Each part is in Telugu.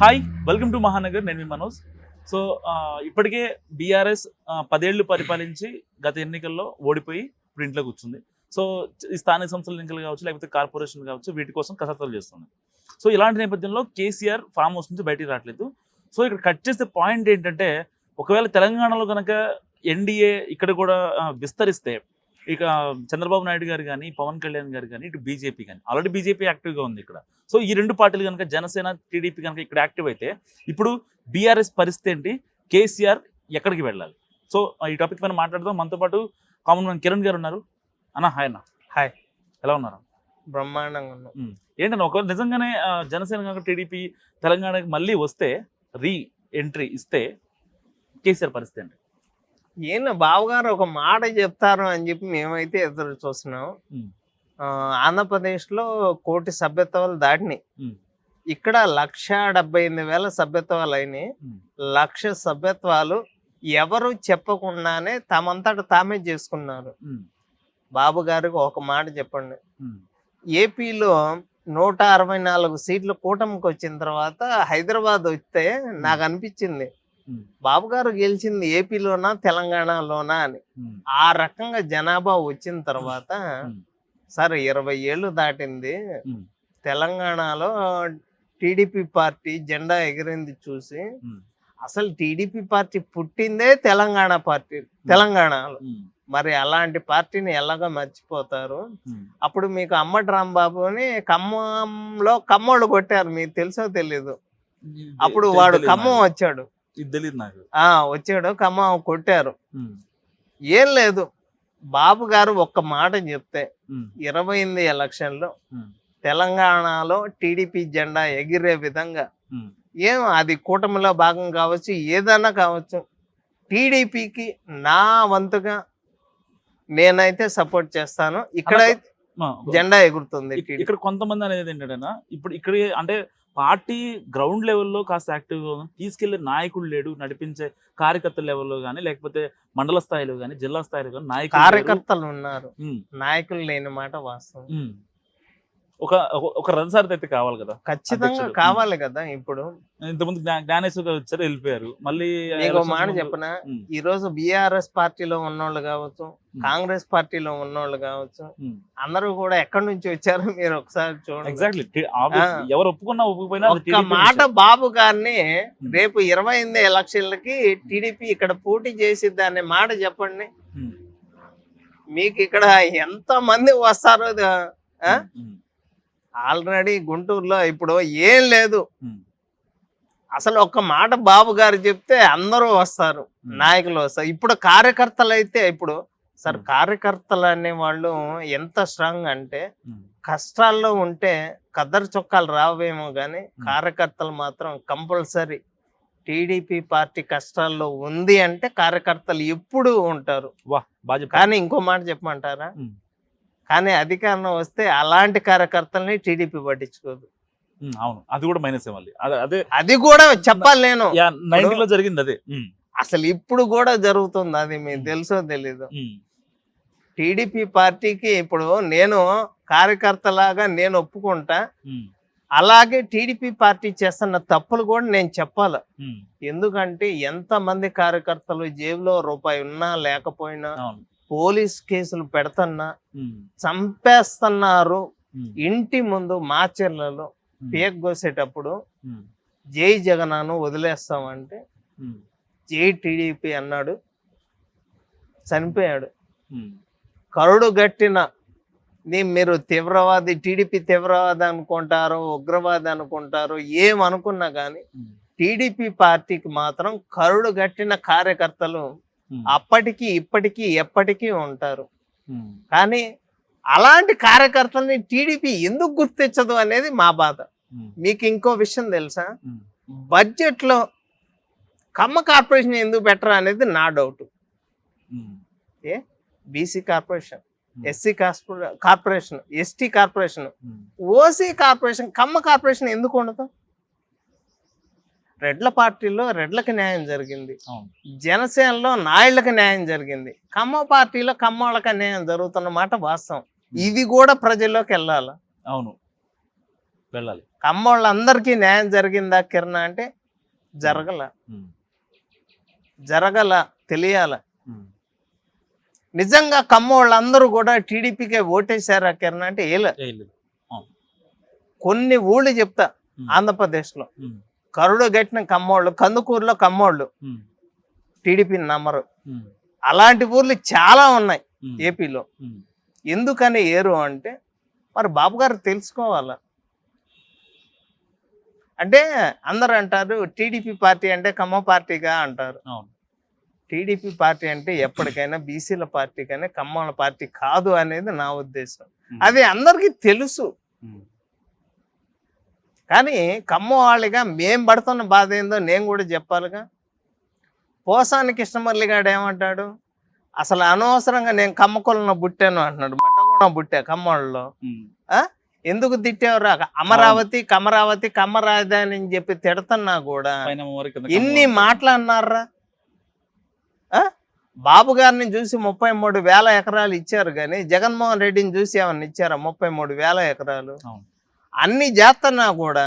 Hi, welcome to Mahanagar. నేను మీ మనోజ్. సో ఇప్పటికే బీఆర్ఎస్ 10 ఏళ్ళు పరిపాలించి గత ఎన్నికల్లో ఓడిపోయి ఇప్పుడు ఇంట్లో కూర్చుంది. సో ఈ స్థానిక సంస్థల ఎన్నికలు కావచ్చు, లేకపోతే కార్పొరేషన్ కావచ్చు, వీటి కోసం కసరత్తులు చేస్తుంది. సో ఇలాంటి నేపథ్యంలో కేసీఆర్ ఫామ్ హౌస్ నుంచి బయటికి రావట్లేదు. సో ఇక్కడ కట్ చేసే పాయింట్ ఏంటంటే, ఒకవేళ తెలంగాణలో కనుక ఎన్డీఏ ఇక్కడ కూడా విస్తరిస్తే, ఇక చంద్రబాబు నాయుడు గారు కానీ, పవన్ కళ్యాణ్ గారు కానీ, ఇటు బీజేపీ కానీ, ఆల్రెడీ బీజేపీ యాక్టివ్గా ఉంది ఇక్కడ. సో ఈ రెండు పార్టీలు కనుక, జనసేన, టీడీపీ కనుక ఇక్కడ యాక్టివ్ అయితే, ఇప్పుడు బీఆర్ఎస్ పరిస్థితి ఏంటి, కేసీఆర్ ఎక్కడికి వెళ్ళాలి? సో ఈ టాపిక్ పైన మాట్లాడదాం. మనతో పాటు కామన్ మ్యాన్ కిరణ్ గారు ఉన్నారు. అన్న హాయ్ అన్న. హాయ్, ఎలా ఉన్నారు? బ్రహ్మాండంగా ఉన్నాం. ఏంటన్నా, ఒకవేళ నిజంగానే జనసేన కనుక టీడీపీ తెలంగాణకి మళ్ళీ వస్తే, రీ ఎంట్రీ ఇస్తే, కేసీఆర్ పరిస్థితి ఏంటి? ఈయన బావగారు ఒక మాట చెప్తారు అని చెప్పి మేమైతే ఎదురు చూస్తున్నాం. ఆంధ్రప్రదేశ్లో 1 కోటి సభ్యత్వాలు దాటినాయి. ఇక్కడ 1,78,000 సభ్యత్వాలు అయినాయి. 1,00,000 సభ్యత్వాలు ఎవరు చెప్పకుండానే తమంతట తామే చేసుకున్నారు. బాబు గారికి ఒక మాట చెప్పండి. ఏపీలో 164 సీట్లు కూటమికి వచ్చిన తర్వాత హైదరాబాద్ వస్తే నాకు అనిపించింది, బాబు గారు గెలిచింది ఏపీలోనా తెలంగాణలోనా అని. ఆ రకంగా జనాభా వచ్చిన తర్వాత, సార్ 20 ఏళ్ళు దాటింది, తెలంగాణలో టీడీపీ పార్టీ జెండా ఎగిరింది చూసి, అసలు టీడీపీ పార్టీ పుట్టిందే తెలంగాణలో. మరి అలాంటి పార్టీని ఎలాగో మర్చిపోతారు? అప్పుడు మీకు అమ్మటి రాంబాబుని ఖమ్మంలో కమ్మోళ్ళు కొట్టారు, మీకు తెలుసో తెలీదు. అప్పుడు వాడు ఖమ్మం వచ్చాడు, వచ్చాడు ఖమ్మం కొట్టారు. ఏం లేదు, బాబు గారు ఒక్క మాట చెప్తే 28 ఎలక్షన్లో తెలంగాణలో టీడీపీ జెండా ఎగిరే విధంగా, ఏం అది కూటమిలో భాగం కావచ్చు, ఏదైనా కావచ్చు, టీడీపీకి నా వంతుగా నేనైతే సపోర్ట్ చేస్తాను. ఇక్కడైతే జెండా ఎగురుతుంది. ఇక్కడ కొంతమంది అనేది ఏంటంటే, ఇప్పుడు ఇక్కడ అంటే పార్టీ గ్రౌండ్ లెవెల్లో కాస్త యాక్టివ్గా తీసుకెళ్లే నాయకుడు లేడు, నడిపించే కార్యకర్తల లెవెల్లో కానీ, లేకపోతే మండల స్థాయిలో కానీ, జిల్లా స్థాయిలో కానీ కార్యకర్తలు ఉన్నారు, నాయకులు లేని మాట వాస్తవం. ఒక రథసారథి అయితే కావాలి కదా, ఖచ్చితంగా కావాలి కదా. ఇప్పుడు ఇంతకుముందు జ్ఞానేశ్వర్ గారు వచ్చారు, వెళ్ళిపోయారు. మళ్ళీ మాట చెప్పనా, ఈ రోజు బీఆర్ఎస్ పార్టీలో ఉన్నోళ్ళు కావచ్చు, కాంగ్రెస్ పార్టీలో ఉన్నోళ్ళు కావచ్చు, అందరూ కూడా ఎక్కడి నుంచి వచ్చారు మీరు ఒకసారి చూడండి. ఎగ్జాక్ట్లీ, ఎవరు ఒప్పుకున్నా ఒప్పుకుపోయినా ఒక్క మాట బాబు గారిని రేపు 28 ఎలక్షన్లకి టీడీపీ ఇక్కడ పోటీ చేసిద్ది అనే మాట చెప్పండి. మీకు ఇక్కడ ఎంత మంది వస్తారో. ఆల్రెడీ గుంటూరులో ఇప్పుడు ఏం లేదు, అసలు ఒక్క మాట బాబు గారు చెప్తే అందరూ వస్తారు, నాయకులు వస్తారు. ఇప్పుడు కార్యకర్తలు అయితే, ఇప్పుడు సార్ కార్యకర్తలు అనే వాళ్ళు ఎంత స్ట్రాంగ్ అంటే, కష్టాల్లో ఉంటే కద్దరు చొక్కాలు రావేమో కానీ కార్యకర్తలు మాత్రం కంపల్సరీ. టీడీపీ పార్టీ కష్టాల్లో ఉంది అంటే కార్యకర్తలు ఎప్పుడు ఉంటారు. కానీ ఇంకో మాట చెప్పమంటారా, కానీ అధికారం వస్తే అలాంటి కార్యకర్తల్ని టీడీపీ పట్టించుకోదు. అవును, అది కూడా మైనస్. అది కూడా చెప్పాలి, నేను 90లో జరిగింది అదే. అసలు ఇప్పుడు కూడా జరుగుతుంది, అది మీకు తెలుసో తెలీదు. టీడీపీ పార్టీకి ఇప్పుడు నేను కార్యకర్తలాగా నేను ఒప్పుకుంటా, అలాగే టీడీపీ పార్టీ చేస్తున్న తప్పులు కూడా నేను చెప్పాలి. ఎందుకంటే ఎంతమంది కార్యకర్తలు జేబులో రూపాయి ఉన్నా లేకపోయినా పోలీస్ కేసులు పెడుతున్నా, చంపేస్తున్నారు. ఇంటి ముందు మాచర్లలో పేక్ కోసేటప్పుడు జై జగనాను వదిలేస్తామంటే జై టీడీపీ అన్నాడు, చనిపోయాడు. కరుడు గట్టిన మీరు తీవ్రవాది, టీడీపీ తీవ్రవాది అనుకుంటారు, ఉగ్రవాది అనుకుంటారు, ఏమనుకున్నా కానీ టీడీపీ పార్టీకి మాత్రం కరుడు గట్టిన కార్యకర్తలు అప్పటికి ఇప్పటికీ ఎప్పటికీ ఉంటారు. కానీ అలాంటి కార్యకర్తల్ని టీడీపీ ఎందుకు గుర్తించదు అనేది మా బాధ. మీకు ఇంకో విషయం తెలుసా, బడ్జెట్ లో కమ్మ కార్పొరేషన్ ఎందుకు పెట్టరు అనేది నా doubt. BC corporation, SC corporation, ST corporation, OC corporation, Kamma corporation ఎందుకు ఉండదు? రెడ్ల పార్టీలో రెడ్లకు న్యాయం జరిగింది, జనసేనలో నాయుళ్ళకి న్యాయం జరిగింది, కమ్మ పార్టీలో కమ్మోళ్ళకి న్యాయం జరుగుతున్న మాట వాస్తవం. ఇది కూడా ప్రజల్లోకి వెళ్ళాలి. అవును, వెళ్ళాలి. కమ్మోళ్ళందరికీ న్యాయం జరిగిందా కిరణ్ అంటే జరగల తెలియాల. నిజంగా కమ్మోళ్ళందరూ కూడా టీడీపీకే ఓటేశారా కిరణ్ అంటే కొన్ని ఊళ్ళు చెప్తా. ఆంధ్రప్రదేశ్లో కరుడు గట్టిన కమ్మోళ్ళు, కందుకూరులో కమ్మోళ్ళు టీడీపీని నమ్మరు. అలాంటి ఊర్లు చాలా ఉన్నాయి ఏపీలో. ఎందుకని ఏరు అంటే మరి బాబు గారు తెలుసుకోవాలా. అంటే అందరు అంటారు టీడీపీ పార్టీ అంటే కమ్మ పార్టీగా అంటారు. టీడీపీ పార్టీ అంటే ఎప్పటికైనా బీసీల పార్టీ కానీ కమ్మల పార్టీ కాదు అనేది నా ఉద్దేశం. అది అందరికీ తెలుసు. కానీ కమ్మ వాళ్ళుగా మేం పడుతున్న బాధ ఏందో నేను కూడా చెప్పాలిగా. పోసాని కృష్ణమల్లి గారు ఏమంటాడు, అసలు అనవసరంగా నేను కమ్మకొలను బుట్టాను అంటున్నాడు. బట్టకొన బుట్టా కమ్మోళ్ళలో. ఎందుకు తిట్టేవరా, అమరావతి కమరావతి కమ్మ రాజధాని అని చెప్పి తిడుతున్నా కూడా ఎన్ని మాటలు అన్నారా. బాబు గారిని చూసి 33,000 ఎకరాలు ఇచ్చారు కానీ జగన్మోహన్ రెడ్డిని చూసి ఏమన్నా ఇచ్చారా 33,000 ఎకరాలు? అన్ని చేస్తున్నా కూడా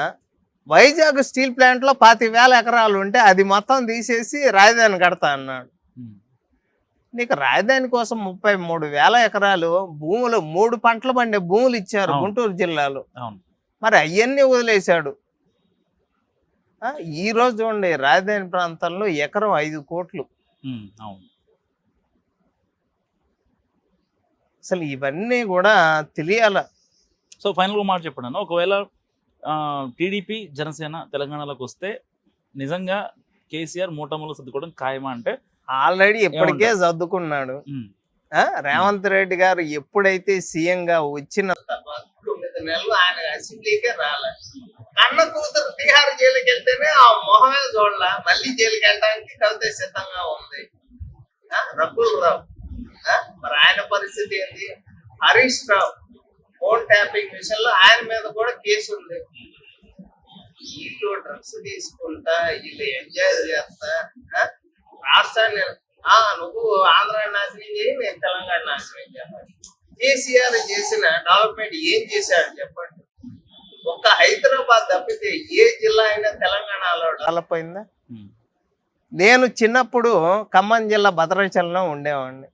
వైజాగ్ స్టీల్ ప్లాంట్ లో 25,000 ఎకరాలు ఉంటే అది మొత్తం తీసేసి రాజధాని కడతా అన్నాడు. నీకు రాజధాని కోసం 33,000 ఎకరాలు భూములు 3 పంటలు పండే భూములు ఇచ్చారు గుంటూరు జిల్లాలో. మరి అవన్నీ వదిలేశాడు. ఈ రోజు చూడండి రాజధాని ప్రాంతంలో ఎకరం 5 కోట్లు. అసలు ఇవన్నీ కూడా తెలియాల. సో ఫైనల్గా మాట చెప్పండి, ఒకవేళ టీడీపీ జనసేన తెలంగాణలోకి వస్తే నిజంగా కేసీఆర్ మూటములు సర్దుకోవడం ఖాయమా అంటే? ఆల్రెడీ ఇప్పటికే సర్దుకున్నాడు. రేవంత్ రెడ్డి గారు ఎప్పుడైతే సీఎం గా వచ్చిన 9 నెలలు ఆయన అసెంబ్లీకే రాలే. కన్న కూతురు తిహార్ జైలుకి వెళ్తేనే ఆ మొహమే చూడలా. మళ్ళీ జైలుకి వెళ్ళడానికి కవిత సిద్ధంగా ఉంది. రకుల్ రావు మరి ఆయన పరిస్థితి ఏంటి? హరీష్ రావు ఫోన్ ట్యాపింగ్ విషయంలో ఆయన మీద కూడా కేసు ఉంది. వీళ్ళు డ్రగ్స్ తీసుకుంటా, వీళ్ళు ఎంజాయ్ చేస్తా రాష్ట్రాన్ని నువ్వు ఆంధ్ర నాశనం చేయి, నేను తెలంగాణ నాశనం చేయాలి. కేసీఆర్ చేసిన డెవలప్మెంట్ ఏం చేశాడు చెప్పండి? ఒక్క హైదరాబాద్ తప్పితే ఏ జిల్లా అయినా తెలంగాణలో డెవలప్ అయిందా? నేను చిన్నప్పుడు ఖమ్మం జిల్లా భద్రాచలంలో ఉండేవాడిని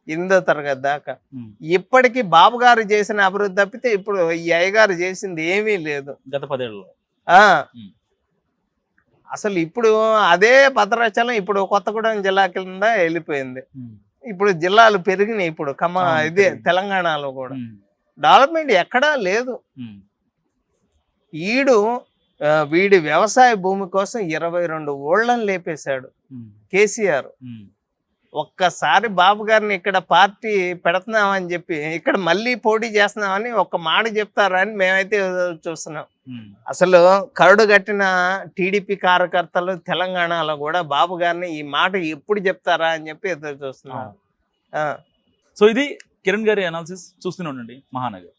8వ తరగతి దాకా. ఇప్పటికీ బాబు గారు చేసిన అభివృద్ధి తప్పితే ఇప్పుడు ఈ అయ్యగారు చేసింది ఏమీ లేదు గత 10 ఏళ్ళలో. అసలు ఇప్పుడు అదే భద్రాచలం ఇప్పుడు కొత్తగూడెం జిల్లా కింద వెళ్ళిపోయింది. ఇప్పుడు జిల్లాలు పెరిగినాయి. ఇప్పుడు ఇదే తెలంగాణలో కూడా డెవలప్మెంట్ ఎక్కడా లేదు. వీడి వ్యవసాయ భూమి కోసం 22 ఊళ్ళని లేపేశాడు కేసీఆర్. ఒక్కసారి బాబు గారిని ఇక్కడ పార్టీ పెడుతున్నామని చెప్పి ఇక్కడ మళ్ళీ పోటీ చేస్తున్నామని ఒక్క మాట చెప్తారని మేమైతే చూస్తున్నాం. అసలు కరుడు కట్టిన టీడీపీ కార్యకర్తలు తెలంగాణలో కూడా బాబు గారిని ఈ మాట ఎప్పుడు చెప్తారా అని చెప్పి ఎదురు చూస్తున్నాం. సో ఇది కిరణ్ గారి అనాలిసిస్. చూస్తూనే ఉండండి మహానగర్.